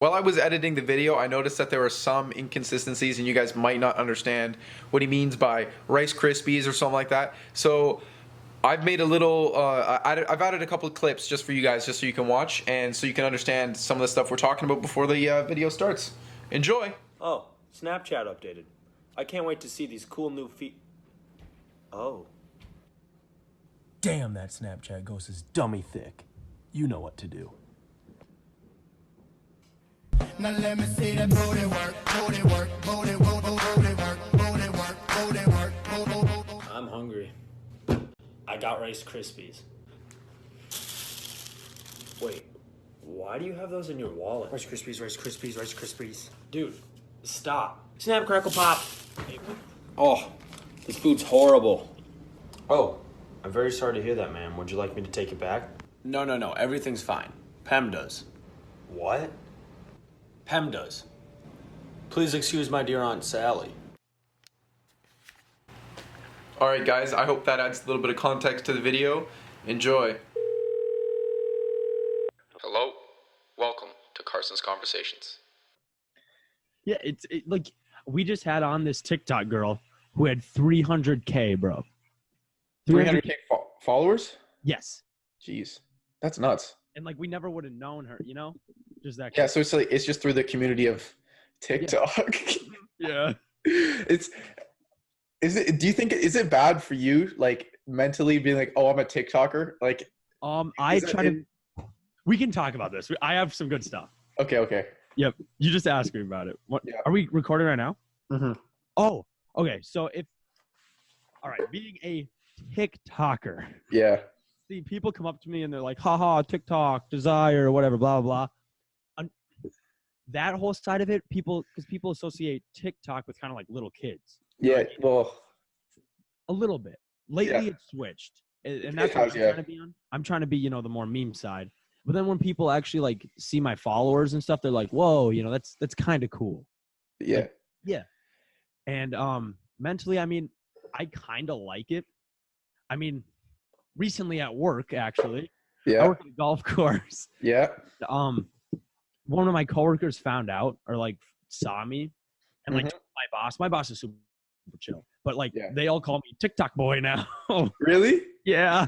While I was editing the video, I noticed that there were some inconsistencies, and you guys might not understand what he means by Rice Krispies or something like that. So I've made a little, I've added a couple of clips just for you guys, just so you can watch, and so you can understand some of the stuff we're talking about before the video starts. Enjoy. Oh, Snapchat updated. I can't wait to see these cool new Oh. Damn, that Snapchat ghost is dummy thick. You know what to do. Now let me see that booty work, booty work, booty work, booty work, booty work, booty work, booty work. I'm hungry. I got Rice Krispies. Wait, why do you have those in your wallet? Rice Krispies, Rice Krispies, Rice Krispies. Dude, stop. Snap, crackle, pop. Oh, this food's horrible. Oh, I'm very sorry to hear that, ma'am. Would you like me to take it back? No, everything's fine. Pem does. What? Pem does. Please excuse my dear Aunt Sally. All right, guys, I hope that adds a little bit of context to the video. Enjoy. Hello. Welcome to Carson's Conversations. Yeah, like we just had on this TikTok girl who had 300K, bro. 300K followers? Yes. Jeez, that's nuts. And like we never would have known her, you know? Just that. Yeah, so it's like, it's just through the community of TikTok. Yeah. Do you think, is it bad for you, like, mentally being like, oh, I'm a TikToker? Like, we can talk about this. I have some good stuff. Okay. Yep. You just asked me about it. What, yeah. Are we recording right now? Mm-hmm. Oh, okay. So all right, being a TikToker. Yeah. See, people come up to me and they're like, haha, TikTok, desire, whatever, blah, blah, blah. That whole side of it, because people associate TikTok with kind of like little kids. Yeah, well. A little bit. Lately it's switched. And that's what I'm trying to be on. I'm trying to be, the more meme side. But then when people actually like see my followers and stuff, they're like, whoa, that's kind of cool. Yeah. Like, yeah. And mentally, I mean, I kind of like it. I mean, recently at work, actually, yeah. I work at a golf course. Yeah. One of my coworkers found out or like saw me and like told my boss is super chill, but like they all call me TikTok boy now. Really? Yeah.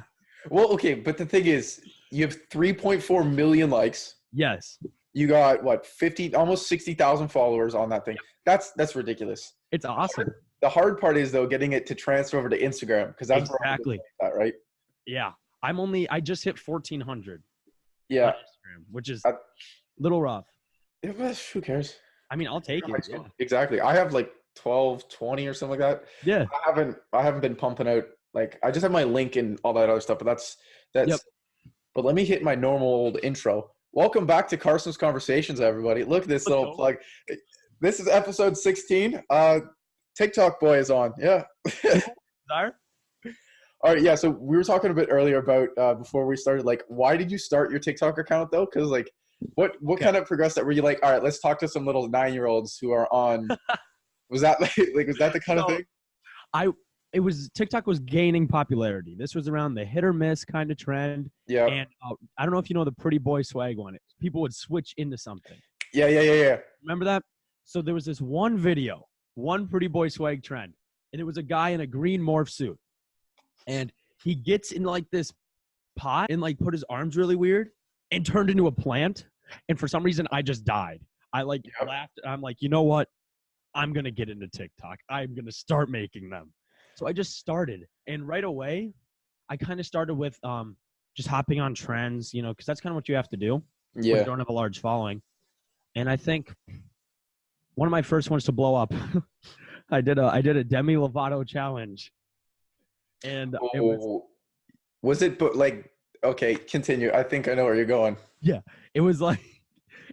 Well, okay. But the thing is, you have 3.4 million likes. Yes. You got what, 50, almost 60,000 followers on that thing. Yep. That's ridiculous. It's awesome. The hard part is though, getting it to transfer over to Instagram. Because that's exactly that, right? Yeah. I just hit 1,400. Yeah. On Instagram, which is a little rough. Who cares? I mean, I'll take it. Yeah. Exactly. I have like 12, 20 or something like that. Yeah. I haven't been pumping out, like, I just have my link and all that other stuff, but that's Yep. But let me hit my normal old intro. Welcome back to Carson's Conversations, everybody. Look at this little plug. This is episode 16. TikTok boy is on. Yeah. Desire? All right. Yeah. So we were talking a bit earlier about, before we started, like, why did you start your TikTok account though? Cause like, what kind of progressed that? Were you like, all right, let's talk to some little 9-year-olds who are on, was that like, was that the kind of thing? TikTok was gaining popularity. This was around the hit or miss kind of trend. Yeah. And I don't know if you know the pretty boy swag one. People would switch into something. Yeah. Remember that? So there was this one video, one pretty boy swag trend, and it was a guy in a green morph suit. And he gets in like this pot and like put his arms really weird and turned into a plant. And for some reason, I just died. I like laughed. I'm like, you know what? I'm going to get into TikTok. I'm going to start making them. So I just started. And right away, I kind of started with just hopping on trends, because that's kind of what you have to do when you don't have a large following. And I think one of my first ones to blow up, I did a Demi Lovato challenge. And it was it, but like, okay, continue. I think I know where you're going. Yeah. It was like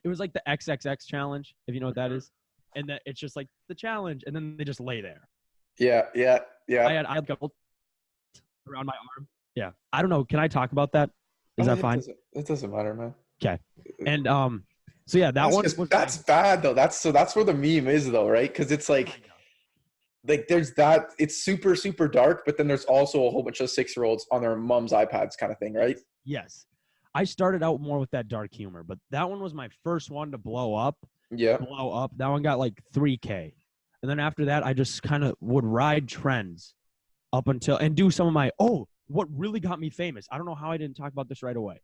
the XXX challenge, if you know what that is. And that it's just like the challenge, and then they just lay there. Yeah. I had a couple around my arm. Yeah. I don't know. Can I talk about that? Is that fine? It doesn't matter, man. Okay. And so yeah, that's bad though. That's where the meme is though, right? Because it's like there's that, it's super, super dark, but then there's also a whole bunch of 6-year-olds on their mom's iPads kind of thing, right? Yes. I started out more with that dark humor, but that one was my first one to blow up. Yeah. That one got like 3K. And then after that, I just kind of would ride trends up until and do some of my what really got me famous. I don't know how I didn't talk about this right away.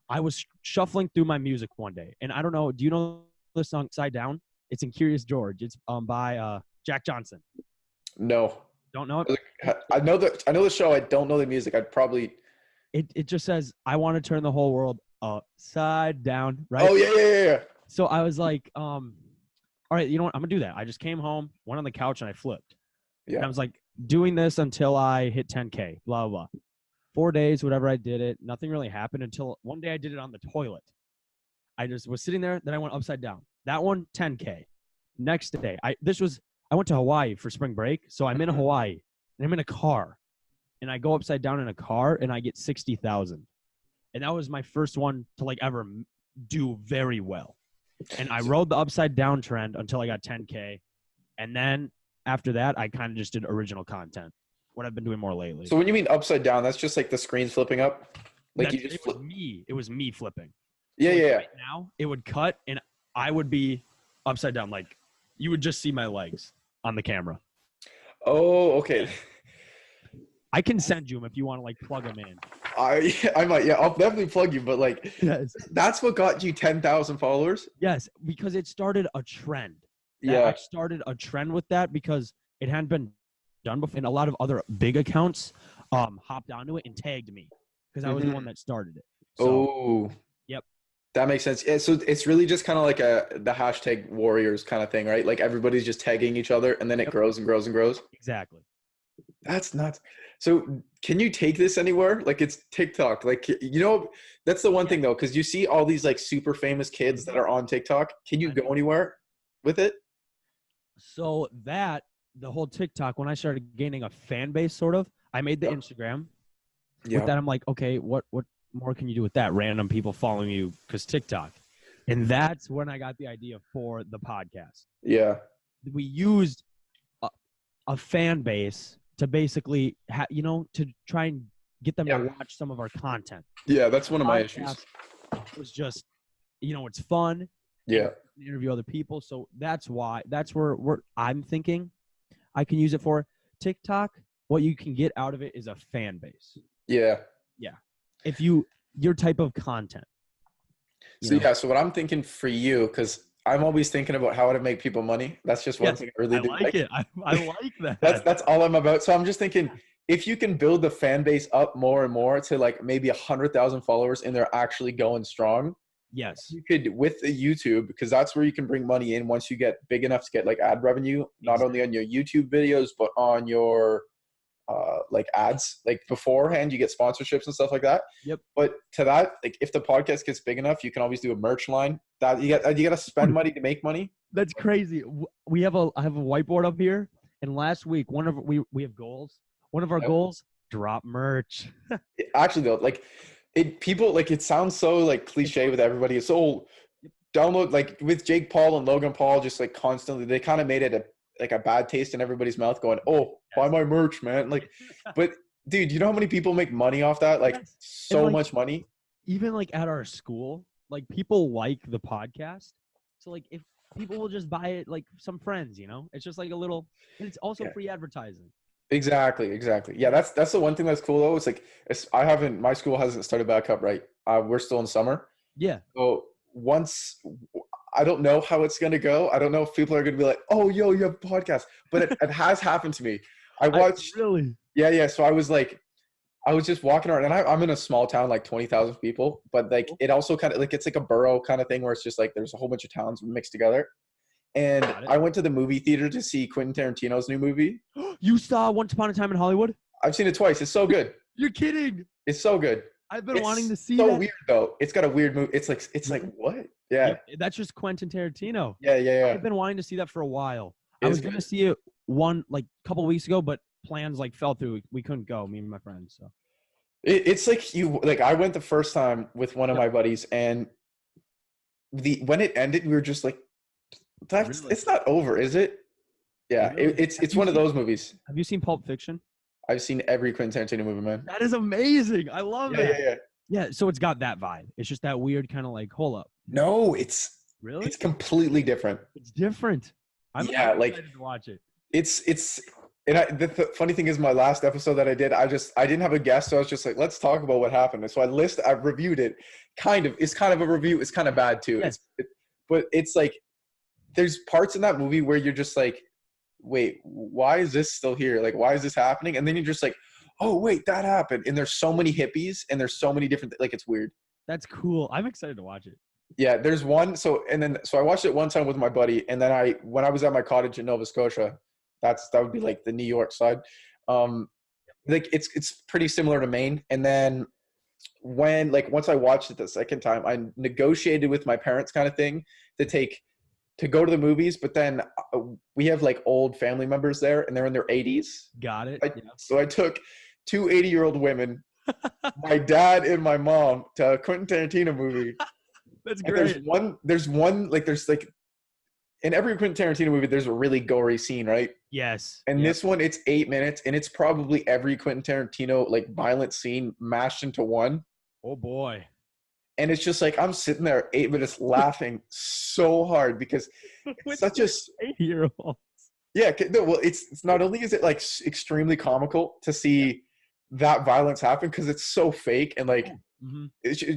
I was shuffling through my music one day, and I don't know, do you know the song Side Down? It's in Curious George. It's by Jack Johnson. No. Don't know it? I know the show. I don't know the music. I'd probably. It just says, I want to turn the whole world upside down, right? Oh yeah. So I was like, all right, you know what? I'm gonna do that. I just came home, went on the couch, and I flipped. Yeah. And I was like, doing this until I hit 10K, blah, blah, blah. 4 days, whatever I did it, nothing really happened until one day I did it on the toilet. I just was sitting there, then I went upside down. That one, 10K. Next day, I went to Hawaii for spring break, so I'm in Hawaii, and I'm in a car, and I go upside down in a car, and I get 60,000. And that was my first one to like ever do very well. And I rode the upside down trend until I got 10K. And then after that, I kind of just did original content, what I've been doing more lately. So when you mean upside down, that's just like the screen flipping up? Like you just flip. It was me flipping. Yeah, So yeah. Right now, it would cut, and I would be upside down. Like, you would just see my legs on the camera. Oh, okay. I can send you them if you want to, like, plug them in. I might. Yeah, I'll definitely plug you. But like, Yes. that's what got you 10,000 followers. Yes, because it started a trend. Yeah. I started a trend with that because it hadn't been done before, and a lot of other big accounts hopped onto it and tagged me because I was the one that started it. So, Oh. Yep. That makes sense. Yeah, so it's really just kind of like the hashtag warriors kind of thing, right? Like everybody's just tagging each other, and then it grows and grows and grows. Exactly. That's nuts. So can you take this anywhere? Like it's TikTok. Like, that's the one thing though, because you see all these like super famous kids that are on TikTok. Can you go anywhere with it? So the whole TikTok, when I started gaining a fan base, sort of, I made the Instagram. Yeah. With that, I'm like, okay, what more can you do with that? Random people following you because TikTok. And that's when I got the idea for the podcast. Yeah. We used a fan base to basically, to try and get them to watch some of our content. Yeah, that's one of my issues. It was just, it's fun. Yeah. Interview other people. So that's where I'm thinking I can use it for. TikTok, what you can get out of it is a fan base. Yeah. Yeah. If your type of content. So what I'm thinking for you, because I'm always thinking about how to make people money. That's just one thing I really do. I like it. I like that. That's all I'm about. So I'm just thinking, if you can build the fan base up more and more to like maybe 100,000 followers and they're actually going strong. Yes. You could, with the YouTube, because that's where you can bring money in once you get big enough to get like ad revenue, not only on your YouTube videos, but on your like ads. Like beforehand, you get sponsorships and stuff like that. Yep. But to that, like if the podcast gets big enough, you can always do a merch line. That you got to spend money to make money. That's crazy. I have a whiteboard up here, and last week we have goals. One of our goals, drop merch. Actually, though, like it sounds so like cliche with everybody. It's so download, like with Jake Paul and Logan Paul, just like constantly, they kind of made it a bad taste in everybody's mouth going, oh, buy my merch, man. Like, but dude, you know how many people make money off that? Like so much money. Even like at our school, like people like the podcast. So like if people will just buy it, like some friends, it's just like a little, and it's also free advertising. Exactly. Yeah, that's the one thing that's cool though. It's like my school hasn't started back up, right? We're still in summer. Yeah. So once, I don't know how it's gonna go. I don't know if people are gonna be like, "Oh, yo, you have a podcast," but it has happened to me. I watched. Really? Yeah. So I was just walking around, and I'm in a small town, like 20,000 people, but like it also kind of like it's like a borough kind of thing where it's just like there's a whole bunch of towns mixed together. And I went to the movie theater to see Quentin Tarantino's new movie. You saw Once Upon a Time in Hollywood? I've seen it twice. It's so good. You're kidding. It's so good. I've been wanting to see so that. Weird though. It's got a weird movie. It's like what? Yeah. That's just Quentin Tarantino. Yeah. I've been wanting to see that for a while. I was gonna see it a couple weeks ago, but plans like fell through. We couldn't go, me and my friends. So it's like I went the first time with one of my buddies, and when it ended, we were just like, it's not over, is it? Yeah, really? It's one of those movies. Have you seen Pulp Fiction? I've seen every Quentin Tarantino movie, man. That is amazing. I love it. Yeah. Yeah, so it's got that vibe. It's just that weird kind of like, hold up, No, it's really? completely different. It's different. I'm Yeah, like excited to watch it. it's and the funny thing is my last episode that I did, I didn't have a guest, so I was just like, let's talk about what happened. And so I reviewed it. It's kind of a review. It's kind of bad too. Yes. But it's like there's parts in that movie where you're just like, wait, why is this still here? Like, why is this happening? And then you're just like, oh wait, that happened. And there's so many hippies and there's so many different, like, it's weird. That's cool. I'm excited to watch it. Yeah, there's one. So I watched it one time with my buddy, and then when I was at my cottage in Nova Scotia, that would be like the New York side. Like it's pretty similar to Maine. And then once I watched it the second time, I negotiated with my parents, kind of thing, to go to the movies. But then we have like old family members there, and they're in their 80s. Got it. So I took two 80-year-old women, my dad and my mom, to a Quentin Tarantino movie. That's And great. there's in every Quentin Tarantino movie, there's a really gory scene, right? Yes. And Yep. this one, it's 8 minutes, and it's probably every Quentin Tarantino like violent scene mashed into one. Oh boy. And it's just like I'm sitting there 8 minutes laughing so hard because it's such a 8-year-old. yeah. No, well, it's not only is it like extremely comical to see that violence happen because it's so fake and like. Mm-hmm.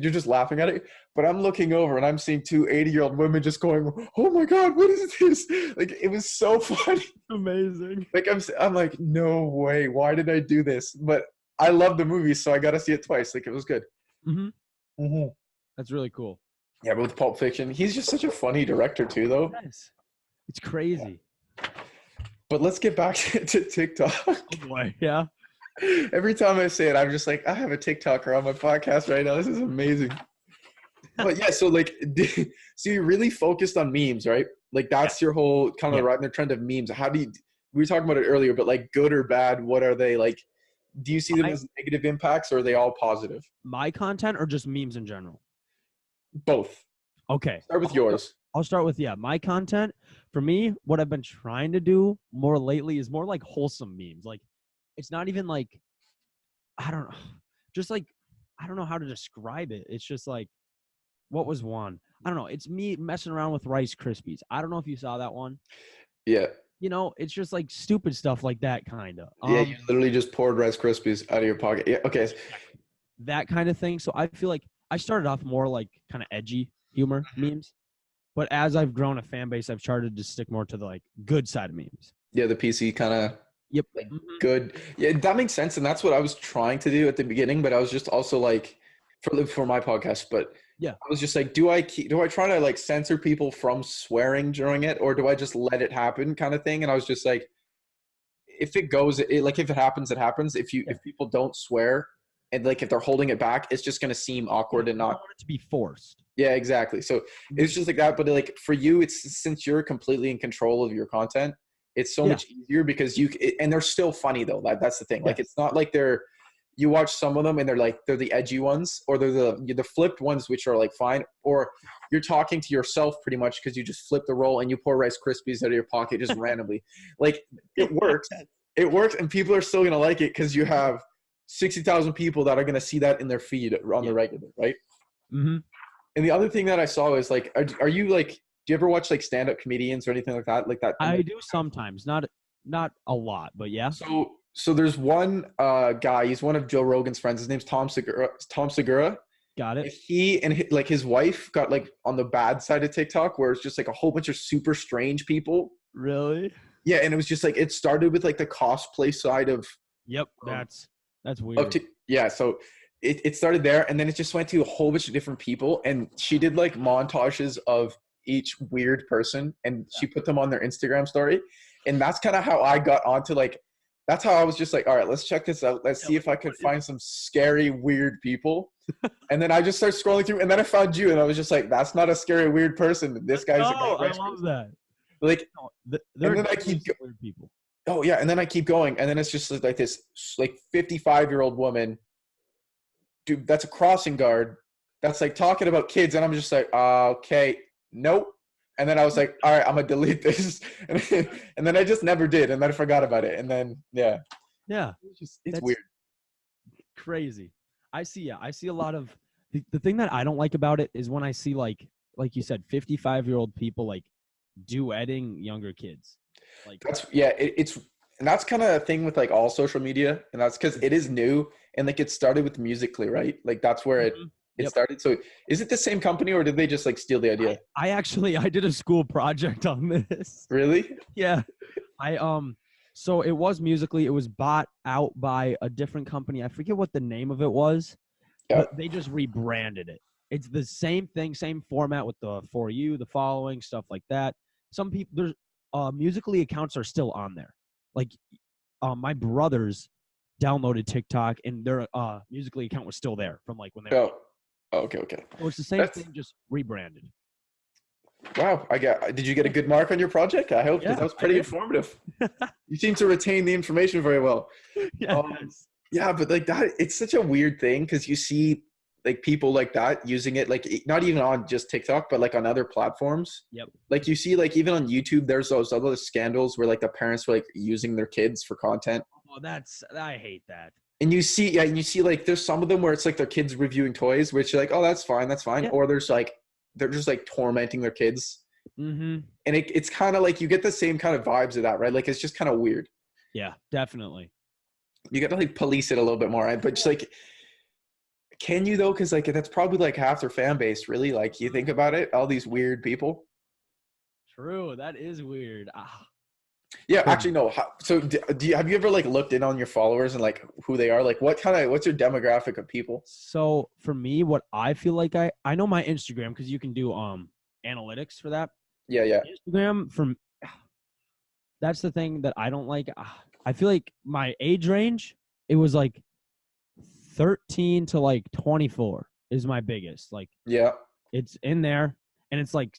You're just laughing at it, but I'm looking over and I'm seeing two 80-year-old women just going, "Oh my god, what is this?" Like it was so funny. Amazing. Like I'm like, no way, why did I do this? But I love the movie, so I got to see it twice. Like it was good. Mm-hmm. That's really cool. Yeah, but with Pulp Fiction, he's just such a funny director too, though. Yes. It's crazy. But let's get back to TikTok. Oh boy. Yeah. Every time I say it, I'm just like, I have a TikToker on my podcast right now. This is amazing. But yeah, so like, so you're really focused on memes, right? Like that's your whole kind of riding the trend of memes. We were talking about it earlier, but like good or bad, what are they like? Do you see them as negative impacts or are they all positive? My content or just memes in general? Both. Okay. Start with yours. I'll start with, my content. For me, what I've been trying to do more lately is more like wholesome memes. Like, it's not even like, I don't know, just like, I don't know how to describe it. It's just like, what was one? I don't know. It's me messing around with Rice Krispies. I don't know if you saw that one. Yeah. You know, it's just like stupid stuff like that, kind of. Yeah, you literally just poured Rice Krispies out of your pocket. Yeah, okay. That kind of thing. So I feel like I started off more like kind of edgy humor memes. But as I've grown a fan base, I've started to stick more to the like good side of memes. Yeah, the PC kind of Yep. good. Yeah, that makes sense. And that's what I was trying to do at the beginning, but I was just also like, for my podcast, but yeah, I was just like, do I try to like censor people from swearing during it, or do I just let it happen kind of thing? And I was just like, if it goes, like if it happens, it happens. If people don't swear and like if they're holding it back, it's just going to seem awkward and I not don't want it to be forced. Yeah, exactly. So it's just like that. But like for you, it's since you're completely in control of your content, it's so much easier because and they're still funny though. That's the thing. Like it's not like you watch some of them and they're the edgy ones, or they're the flipped ones, which are like fine, or you're talking to yourself pretty much because you just flip the roll and you pour Rice Krispies out of your pocket just randomly. Like it works. It works, and people are still gonna like it because you have 60,000 people that are gonna see that in their feed on the regular, right? Mm-hmm. And the other thing that I saw is like, are you like, do you ever watch like stand-up comedians or anything like that? Like that? I do sometimes, not a lot, but yeah. So there's one guy. He's one of Joe Rogan's friends. His name's Tom Segura. Got it. He and his wife got like on the bad side of TikTok, where it's just like a whole bunch of super strange people. Really? Yeah, and it was just like it started with like the cosplay side of. Yep, that's weird. So it started there, and then it just went to a whole bunch of different people, and she did like montages of each weird person, and she put them on their Instagram story, and that's kind of how I got onto like. That's how I was just like, all right, let's check this out. Let's see if I could find some scary, weird people. And then I just started scrolling through, and then I found you, and I was just like, that's not a scary, weird person. This guy's a guy. I love that. Like, and then I keep weird people. Oh yeah, and then I keep going, and then it's just like this, like 55-year-old woman, dude. That's a crossing guard. That's like talking about kids, and I'm just like, okay, nope. And then I was like, all right, I'm gonna delete this, and then I just never did, and then I forgot about it, and then yeah, Yeah, it's weird. Crazy. I see a lot of the thing that I don't like about it is when I see like you said, 55-year-old people like duetting younger kids. Like It's and that's kind of a thing with like all social media, and that's because it is new and like it started with Musically, right? Like that's where it Yep. started. So is it the same company or did they just like steal the idea? I did a school project on this. Really? Yeah. So it was Musically. It was bought out by a different company. I forget what the name of it was, Yeah. but they just rebranded it. It's the same thing, same format with the For You, the following, stuff like that. Some people, there's Musically accounts are still on there. Like my brothers downloaded TikTok and their Musically account was still there from like when they were. Oh, okay. So it's the same thing, just rebranded. Wow. Did you get a good mark on your project? I hope, 'cause that was pretty informative. You seem to retain the information very well. Yes. Yeah, but like that, it's such a weird thing because you see like people like that using it, like not even on just TikTok, but like on other platforms. Yep. Like you see, like even on YouTube, there's those other scandals where like the parents were like using their kids for content. Oh, I hate that. And you see like there's some of them where it's like their kids reviewing toys, which you're like, oh, that's fine. Yeah. Or there's like they're just like tormenting their kids. Mm-hmm. And it's kind of like you get the same kind of vibes of that, right? Like it's just kind of weird. Yeah, definitely. You got to like police it a little bit more, right? But just like, can you though? Because like that's probably like half their fan base, really. Like you think about it, all these weird people. True, that is weird. Yeah, actually no. So have you ever like looked in on your followers and like who they are? Like what's your demographic of people? So for me, what I feel like I know my Instagram because you can do analytics for that. Yeah. Instagram that's the thing that I don't like. I feel like my age range, it was like 13 to like 24 is my biggest. Like Yeah. it's in there and it's like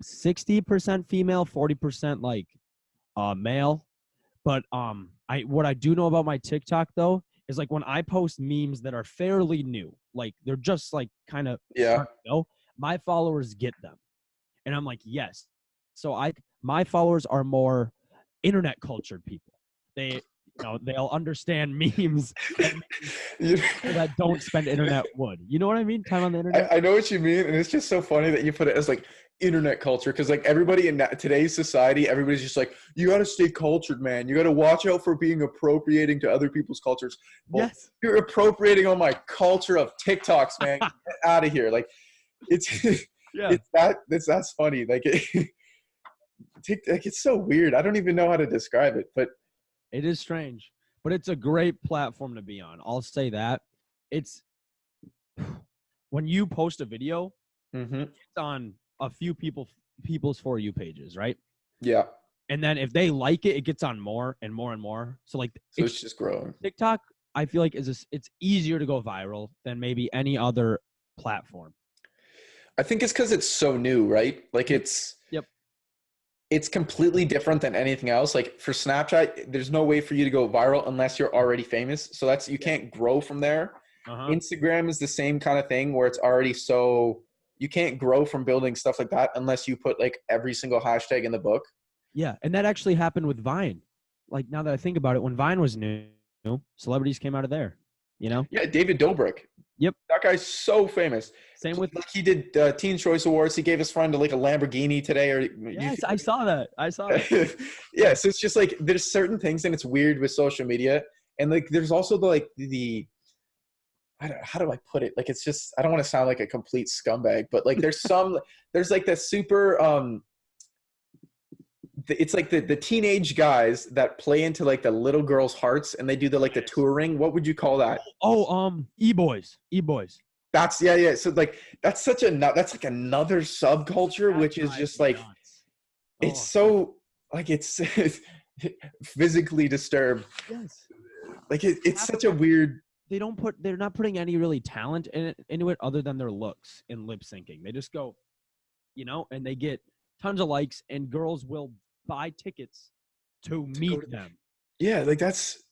60% female, 40% like male. But what I do know about my TikTok though is like when I post memes that are fairly new, like they're just like kind of my followers get them. And I'm like, yes. So my followers are more internet cultured people. They'll understand memes that don't spend internet would. You know what I mean? Time on the internet. I know what you mean, and it's just so funny that you put it as like internet culture because like everybody in today's society, everybody's just like, you got to stay cultured, man. You got to watch out for being appropriating to other people's cultures. Well, yes, you're appropriating on my culture of TikToks, man. Get out of here! Like it's that's funny. Like it's so weird. I don't even know how to describe it, but it is strange. But it's a great platform to be on. I'll say that. It's when you post a video, it's on a few people's For You pages, right? Yeah. And then if they like it, it gets on more and more and more. So like it's just growing. TikTok, I feel like it's easier to go viral than maybe any other platform. I think it's because it's so new, right? Like it's completely different than anything else. Like for Snapchat, there's no way for you to go viral unless you're already famous. So you can't grow from there. Instagram is the same kind of thing where it's already you can't grow from building stuff like that unless you put like every single hashtag in the book. Yeah. And that actually happened with Vine. Like now that I think about it, when Vine was new, celebrities came out of there, you know? Yeah. David Dobrik. Yep. That guy's so famous. Same with like he did Teen Choice Awards. He gave his friend like a Lamborghini today. Yes, I saw that. Yeah, so it's just like there's certain things, and it's weird with social media, and like there's also the how do I put it? Like it's just I don't want to sound like a complete scumbag, but like there's like the super it's like the teenage guys that play into like the little girls' hearts, and they do the touring. What would you call that? E-boys. That's yeah. So like that's like another subculture, which is just like it's so like it's physically disturbed. Yes. Like it's such a weird. They're not putting any really talent into it other than their looks and lip syncing. They just go, and they get tons of likes, and girls will buy tickets to meet them. Yeah, like that's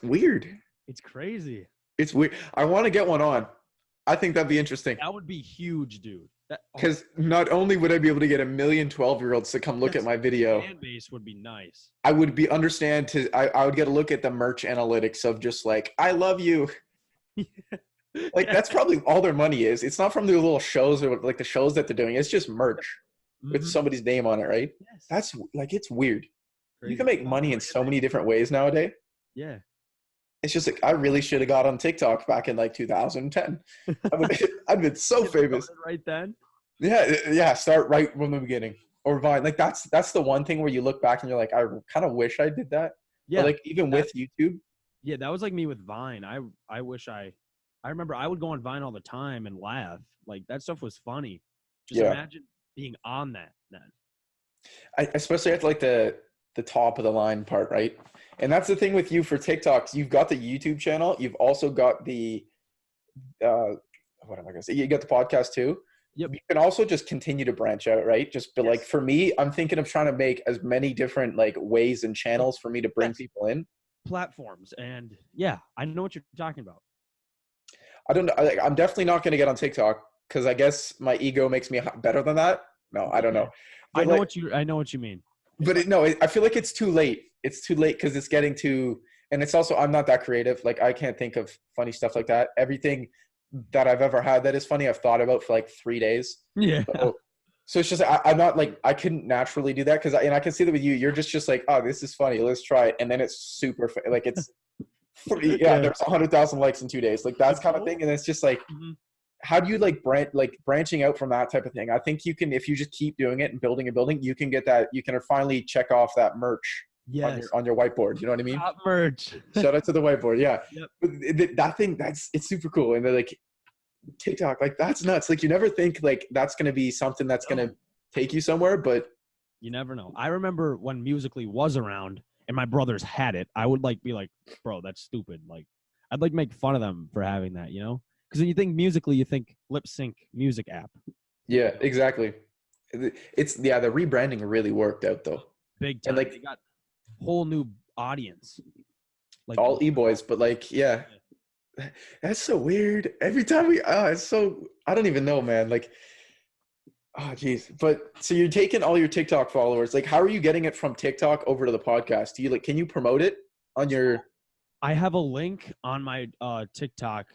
weird. It's crazy. It's weird. I want to get one on. I think that'd be interesting. That would be huge, dude. Because not only would I be able to get 1 million 12-year-olds to come look at my video, fan base would be nice. I would I would get a look at the merch analytics of just like, I love you. Like that's probably all their money is. It's not from their little shows or like the shows that they're doing. It's just merch with Mhm. somebody's name on it, right? Yes. That's like it's weird. You can Crazy. make money in so many different ways nowadays. Yeah. It's just like I really should have got on TikTok back in like 2010. I'd been so famous. Right then. Yeah. Start right from the beginning or Vine. Like that's the one thing where you look back and you're like, I kind of wish I did that. Yeah. Or like even with YouTube. Yeah, that was like me with Vine. I wish I remember I would go on Vine all the time and laugh. Like that stuff was funny. Just Yeah. imagine being on that then. I especially at like the top of the line part, right? And that's the thing with you for TikToks. You've got the YouTube channel. You've also got the what am I gonna say? You got the podcast too. Yep. You can also just continue to branch out, right? Just but like for me, I'm thinking of trying to make as many different like ways and channels for me to bring people in. Platforms and yeah, I know what you're talking about. I don't know. I'm definitely not going to get on TikTok because I guess my ego makes me better than that. No, I don't know. But I know what you mean. But I feel like it's too late. It's too late because it's getting too, and it's also I'm not that creative. Like I can't think of funny stuff like that. Everything that I've ever had that is funny, I've thought about for like 3 days. Yeah. So it's just I'm not like I couldn't naturally do that because I can see that with you. You're just like, oh, this is funny. Let's try it, and then it's super like it's there's 100,000 likes in 2 days, like that's kind of thing, and it's just like. Mm-hmm. How do you like branching out from that type of thing? I think you can, if you just keep doing it and building, you can get that. You can finally check off that merch on your whiteboard. You know what I mean? Top merch. Shout out to the whiteboard. Yeah. Yep. But that thing, it's super cool. And they're like TikTok, like that's nuts. Like you never think like that's going to be something that's going to take you somewhere, but you never know. I remember when Musical.ly was around and my brothers had it, I would like be like, bro, that's stupid. Like I'd like make fun of them for having that, you know? Because when you think Musical.ly, you think lip sync music app. Yeah, exactly. The rebranding really worked out though. Big time. And like they got whole new audience. Like all e-boys, but like, yeah, that's so weird. Every time it's so, I don't even know, man. Like, oh geez. But so you're taking all your TikTok followers. Like, how are you getting it from TikTok over to the podcast? Do you can you promote it on your? I have a link on my TikTok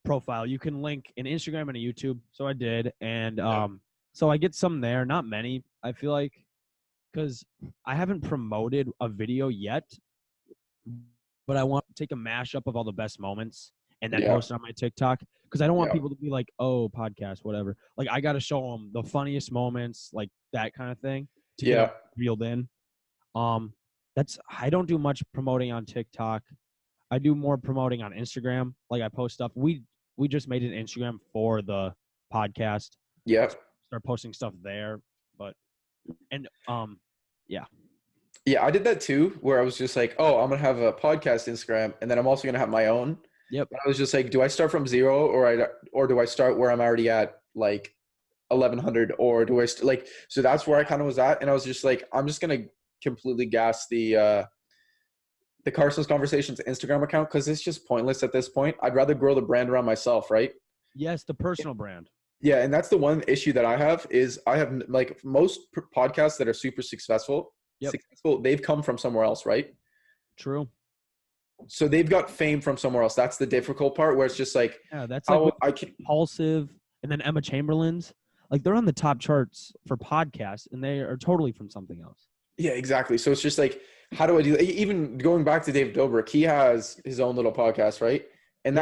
profile. You can link an Instagram and a YouTube. So I did. And so I get some there, not many, I feel like, because I haven't promoted a video yet, but I want to take a mashup of all the best moments and then post it on my TikTok because I don't want people to be like, oh, podcast, whatever. Like I got to show them the funniest moments, like that kind of thing to get reeled in. I don't do much promoting on TikTok. I do more promoting on Instagram. Like I post stuff. We just made an Instagram for the podcast. Yeah. Start posting stuff there. Yeah, I did that too, where I was just like, oh, I'm going to have a podcast Instagram, and then I'm also going to have my own. Yep. But I was just like, do I start from zero or do I start where I'm already at, like 1,100, or do I so that's where I kind of was at. And I was just like, I'm just going to completely gas the Carsons Conversations Instagram account because it's just pointless at this point. I'd rather grow the brand around myself, right? Yes, the personal brand. Yeah, and that's the one issue that I have is I have like most podcasts that are super successful, they've come from somewhere else, right? True. So they've got fame from somewhere else. That's the difficult part where it's just like, that's like Impulsive and then Emma Chamberlain's. Like they're on the top charts for podcasts and they are totally from something else. Yeah, exactly. So it's just like, how do I do that? Even going back to Dave Dobrik, he has his own little podcast, right? And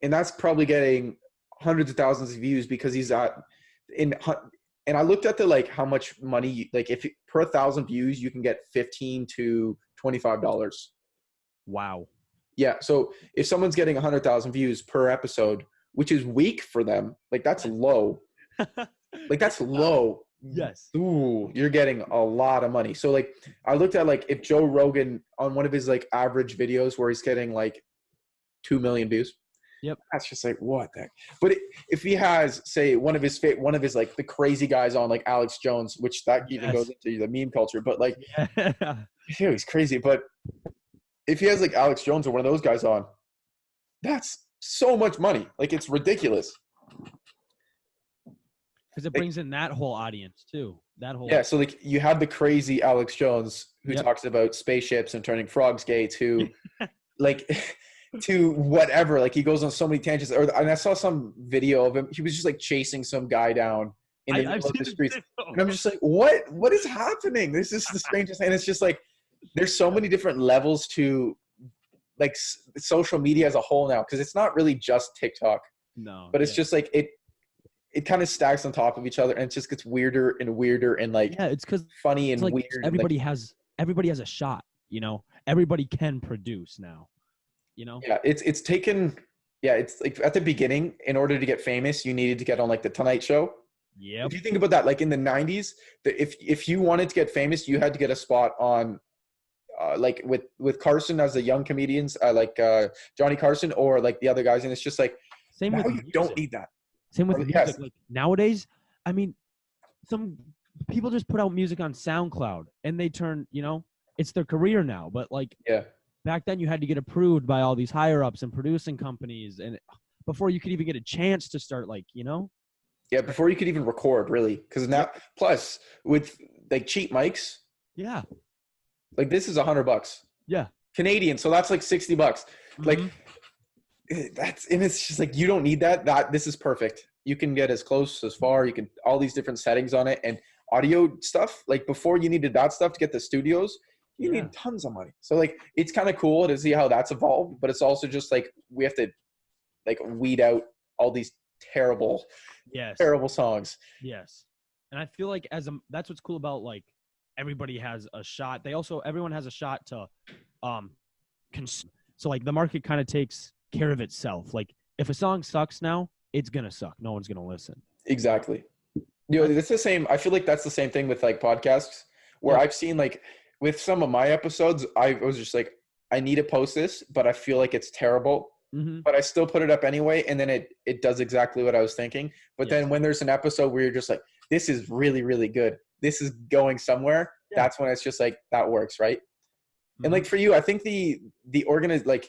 that's probably getting hundreds of thousands of views because he's and I looked at how much money, like if per 1,000 views, you can get $15 to $25. Wow. Yeah. So if someone's getting 100,000 views per episode, which is weak for them, like that's low. Like that's low. Yes. Ooh, you're getting a lot of money. So like I looked at if Joe Rogan on one of his average videos where he's getting 2 million views. Yep. That's just what the heck. But if he has, say, one of his the crazy guys on Alex Jones, which that even goes into the meme culture, but he's crazy. But if he has Alex Jones or one of those guys on, that's so much money. It's ridiculous. Because it brings in that whole audience too. So you have the crazy Alex Jones who talks about spaceships and turning frogs gay to to whatever. Like he goes on so many tangents. And I saw some video of him. He was just like chasing some guy down in the I've middle of seen the this streets. video. And I'm just like, what is happening? This is the strangest. And it's just like, there's so many different levels to like social media as a whole now. Cause it's not really just TikTok, No, but it's yeah. just like, it kind of stacks on top of each other and it just gets weirder and weirder and like Yeah, it's because funny and like weird. and, everybody like, has a shot, you know. Everybody can produce now, you know. yeah, it's taken. Yeah, it's like at the beginning, in order to get famous, you needed to get on like the Tonight Show. Yep. If you think about that, like in the '90s, if you wanted to get famous, you had to get a spot on, like with Carson as the young comedians, Johnny Carson or like the other guys, and it's just like Same now with you music. don't need that. Same with Yes. music. Like nowadays, I mean, some people just put out music on SoundCloud and they turn, you know, it's their career now. But like Yeah, back then, you had to get approved by all these higher ups and producing companies, and before you could even get a chance to start, like, you know. yeah. Before you could even record, really, because now plus with like cheap mics, Yeah. like this is $100 Yeah. Canadian, so that's like $60. Like Mhm. and it's just like you don't need that this is perfect. You can get as close as far, you can all these different settings on it, and audio stuff. Like before you needed that stuff to get the studios, you Yeah. need tons of money. So like it's kind of cool to see how that's evolved, but it's also just like we have to like weed out all these terrible Yes. songs. Yes. And I feel like that's what's cool about, like, everybody has a shot. Everyone has a shot to consume. So like the market kind of takes care of itself. Like if a song sucks now, it's gonna suck. No one's gonna listen. Exactly. You know, it's the same. I feel like that's the same thing with like podcasts where Yeah. I've seen like with some of my episodes, I was just like, I need to post this, but I feel like it's terrible, Mm-hmm. but I still put it up anyway. And then it does exactly what I was thinking. But Yes. then when there's an episode where you're just like, this is really, really good. This is going somewhere. Yeah. That's when it's just like, that works. Right. Mm-hmm. And like for you, I think the like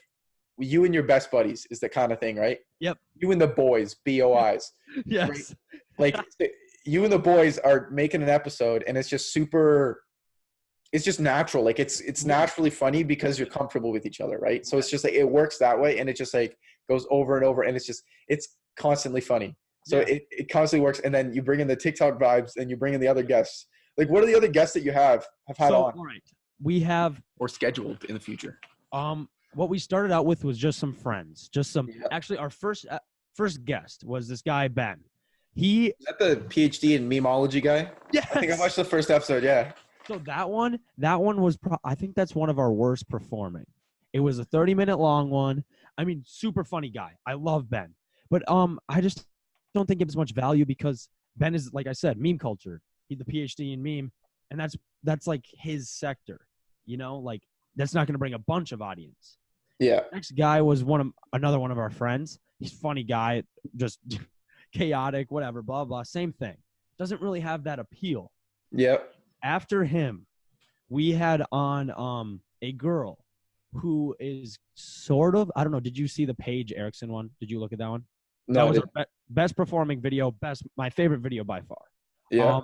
you and your best buddies is the kind of thing, right? Yep. You and the boys, BOIs. Yes. Like you and the boys are making an episode and it's just super, it's just natural. Like it's naturally funny because you're comfortable with each other. Right. So it's just like, it works that way. And it just like goes over and over. And it's constantly funny. So Yeah. it constantly works. And then you bring in the TikTok vibes and you bring in the other guests. Like what are the other guests that you have had on All right. We have or scheduled in the future? what we started out with was just some friends. Yeah. Actually, our first guest was this guy, Ben. He Is that the PhD in memology guy? Yes. I think I watched the first episode. Yeah. So that one was I think that's one of our worst performing. It was a 30-minute long one. I mean, super funny guy. I love Ben. But I just don't think it gives much value because Ben is, like I said, meme culture. He's the PhD in meme, and that's like his sector. You know, like that's not going to bring a bunch of audience. Yeah. Next guy was another one of our friends. He's a funny guy, just chaotic, whatever, blah blah. Same thing. Doesn't really have that appeal. Yep. After him, we had on a girl who is sort of, I don't know, did you see the Paige Erickson one? Did you look at that one? No. That was our best performing video, my favorite video by far. Yeah.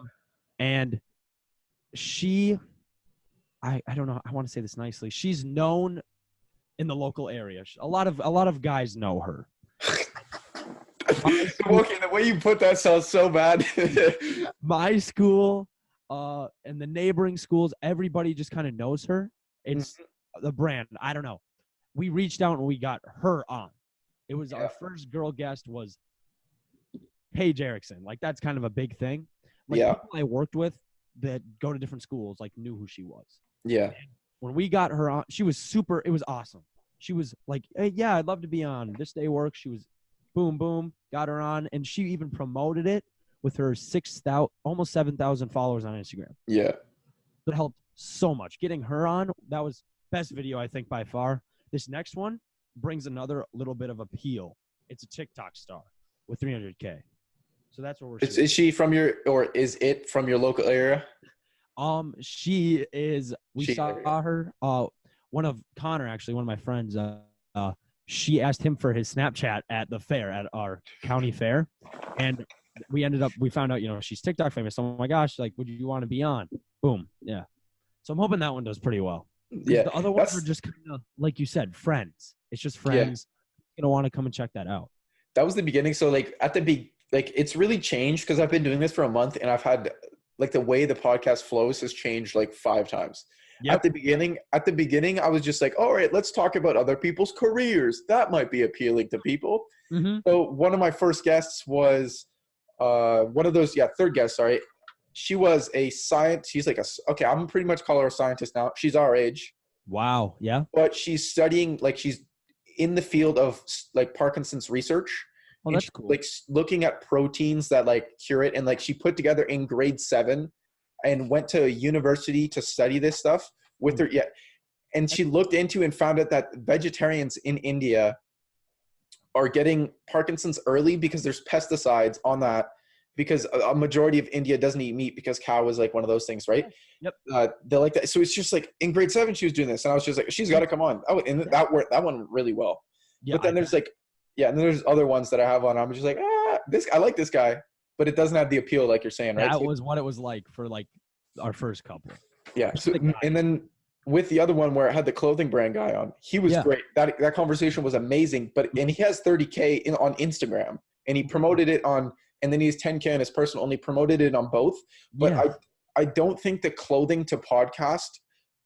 And she, I don't know, I want to say this nicely. She's known in the local area. A lot of guys know her. Okay, the way you put that sounds so bad. My school, and the neighboring schools, everybody just kind of knows her. It's the brand. I don't know. We reached out and we got her on. It was our first girl guest was Paige Erickson. Like that's kind of a big thing. Like people I worked with that go to different schools like knew who she was. Yeah. When we got her on, she was super. It was awesome. She was like, hey, yeah, I'd love to be on. This day works. She was boom, boom, got her on. And she even promoted it with her 6,000, almost 7,000 followers on Instagram. Yeah. It helped so much. Getting her on, that was best video, I think, by far. This next one brings another little bit of appeal. It's a TikTok star with 300K. So that's what we're Is she from is it from your local area? She is, we saw her, one of Connor, actually, one of my friends, she asked him for his Snapchat at the fair, at our county fair. And we found out, she's TikTok famous. Oh my gosh, like, would you want to be on? Boom. Yeah. So I'm hoping that one does pretty well. Yeah, The other ones are just kind of like you said, friends. It's just friends. You don't want to come and check that out. that was the beginning. So like at the like it's really changed because I've been doing this for a month and I've had like the way the podcast flows has changed like 5 times. Yep. At the beginning, I was just like, all right, let's talk about other people's careers. That might be appealing to people. Mm-hmm. So one of my first guests was one of those, third guest, sorry. She was a science. She's like okay, I'm pretty much call her a scientist now. She's our age. Wow. Yeah. But she's studying, like she's in the field of like Parkinson's research. Oh, And that's she's, cool. like looking at proteins that like cure it. And like she put together in grade 7 and went to a university to study this stuff with her. Yeah. And she looked into and found out that vegetarians in India are getting Parkinson's early because there's pesticides on that, because a majority of India doesn't eat meat because cow is like one of those things, right? Yep. They're like that. So it's just like in grade 7, she was doing this and I was just like, she's got to come on. Oh, and that worked, that one really well. Yeah, But then there's like, and then there's other ones that I have on. I'm just like, I like this guy, but it doesn't have the appeal like you're saying, right? that So, was what it was like for like our first couple. yeah. So, and then with the other one where I had the clothing brand guy on, he was great. That conversation was amazing. And he has 30K on Instagram, and he promoted it on, and then he has 10K on his personal, and he promoted it on both. But I don't think the clothing to podcast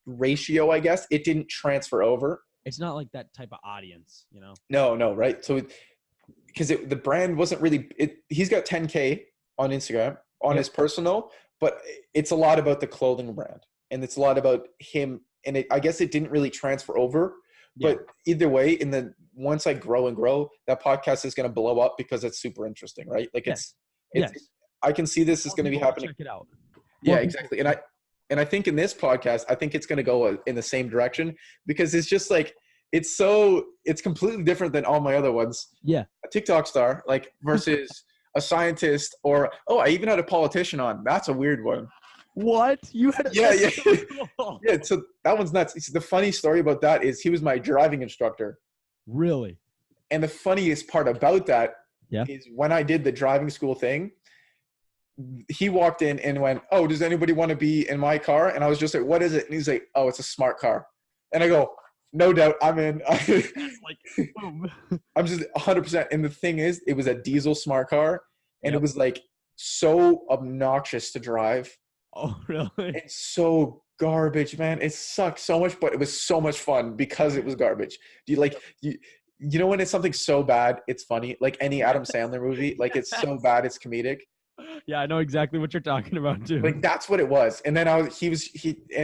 ratio, I guess, it didn't transfer over. It's not like that type of audience, you know? No, right? So because the brand wasn't really he's got 10K on Instagram on his personal, but it's a lot about the clothing brand and it's a lot about him, and I guess it didn't really transfer over. But either way, once I grow, that podcast is going to blow up because it's super interesting, right? Like it's I can see this is going to be happening. Check it out. Yeah, exactly. And I think in this podcast, I think it's going to go in the same direction because it's just like, it's completely different than all my other ones. Yeah. A TikTok star, like versus a scientist, or, I even had a politician on. That's a weird one. What? You had Yeah. Yeah. So that one's nuts. The funny story about that is he was my driving instructor. Really? And the funniest part about that is when I did the driving school thing, he walked in and went, "Oh, does anybody want to be in my car?" And I was just like, "What is it?" And he's like, "Oh, it's a smart car." And I go, "No doubt, I'm in." Like, boom. I'm just 100%. And the thing is, it was a diesel smart car, and it was like so obnoxious to drive. Oh, really? It's so garbage, man. It sucked so much, but it was so much fun because it was garbage. Do you know when it's something so bad, it's funny? Like any Adam Sandler movie, like it's so bad, it's comedic. Yeah, I know exactly what you're talking about too. Like that's what it was. And then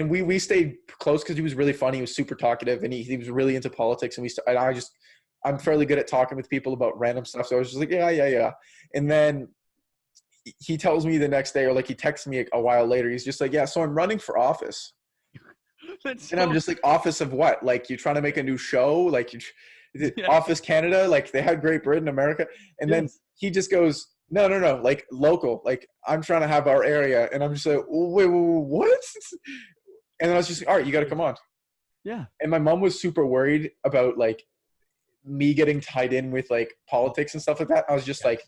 we stayed close because he was really funny. He was super talkative, and he was really into politics. And I'm fairly good at talking with people about random stuff. So I was just like, yeah. And then he tells me the next day, or like he texts me a while later. He's just like, "Yeah, so I'm running for office." And I'm just like, "Office of what? Like you're trying to make a new show? Like Office Canada? Like they had Great Britain, America?" And then he just goes, No, like local. Like I'm trying to have our area. And I'm just like, wait, what? And then I was just like, all right, you got to come on. Yeah. And my mom was super worried about like me getting tied in with like politics and stuff like that. I was just like,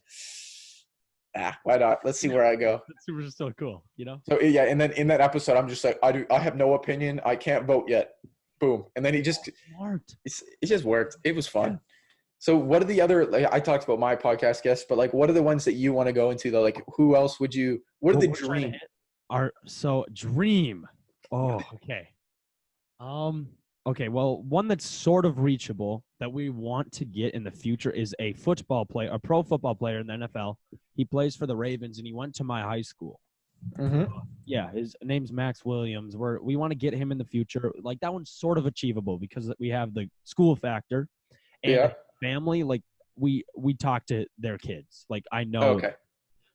why not? Let's see where I go. That's super still cool, you know? So yeah. And then in that episode, I'm just like, I have no opinion. I can't vote yet. Boom. And then he just, it just worked. It was fun. Yeah. So what are the other, like I talked about my podcast guests, but like, what are the ones that you want to go into though? Like who else what are the dream? Dream. Oh, okay. Okay. Well, one that's sort of reachable that we want to get in the future is a pro football player in the NFL. He plays for the Ravens and he went to my high school. Mm-hmm. Yeah. His name's Max Williams. We want to get him in the future. Like that one's sort of achievable because we have the school factor and family. Like we talk to their kids. Like I know. Okay.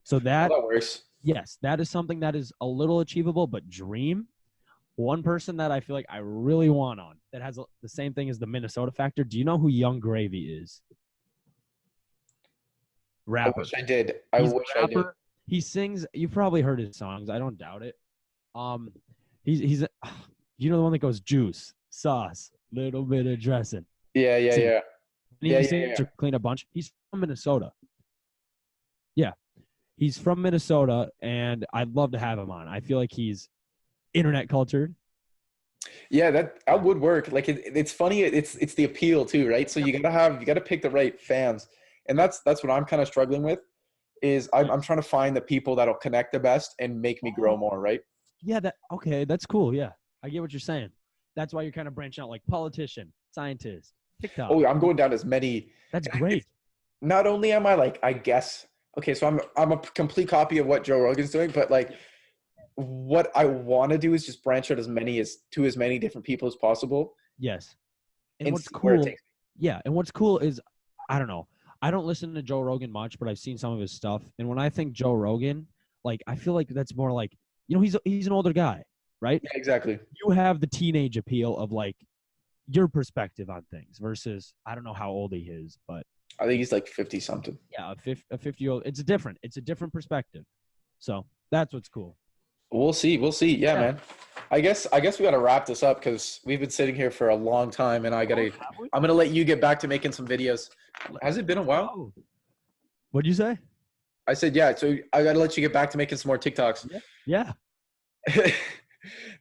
So that works. Yes, that is something that is a little achievable, but dream. One person that I feel like I really want on that has the same thing as the Minnesota factor. Do you know who Young Gravy is? Rapper. I wish I did. I did. He sings. You've probably heard his songs. I don't doubt it. He's you know the one that goes juice, sauce, little bit of dressing. Yeah. And he sings to clean a bunch. He's from Minnesota. Yeah. He's from Minnesota, and I'd love to have him on. I feel like he's internet cultured. Yeah, that would work. Like it's funny. It's the appeal too, right? So you gotta pick the right fans, and that's what I'm kind of struggling with. Is I'm trying to find the people that'll connect the best and make me grow more, right? Yeah, okay, that's cool. Yeah. I get what you're saying. That's why you're kind of branching out like politician, scientist, TikTok. Oh, I'm going down as many. That's great. Not only am I like, I guess, okay, so I'm a complete copy of what Joe Rogan's doing, but like what I want to do is just branch out as many different people as possible. Yes. And And what's see where it cool, takes yeah, and what's cool is, I don't know. I don't listen to Joe Rogan much, but I've seen some of his stuff. And when I think Joe Rogan, like I feel like that's more like, he's an older guy, right? Yeah, exactly. You have the teenage appeal of like your perspective on things versus I don't know how old he is, but I think he's like 50 something. yeah, a 50-year-old. It's a different perspective. So that's what's cool. We'll see. Yeah, Yeah. man. I guess we got to wrap this up because we've been sitting here for a long time, and I'm gonna let you get back to making some videos. Has it been a while? Oh. What'd you say? I said, yeah. So I got to let you get back to making some more TikToks. Yeah.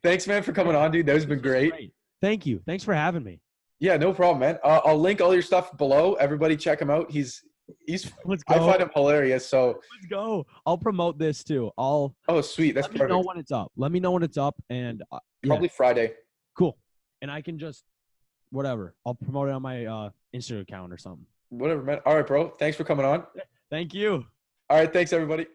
Thanks, man, for coming on, dude. That has been great. Thank you. Thanks for having me. Yeah, no problem, man. I'll link all your stuff below. Everybody check him out. He's Let's go. I find him hilarious. So Let's go. I'll promote this too. oh, sweet. That's Let me perfect. know when it's up. Let me know when it's up, and Probably Friday. cool. And I can just whatever. I'll promote it on my Instagram account or something. Whatever, man. All right, bro. Thanks for coming on. Thank you. All right, thanks, everybody.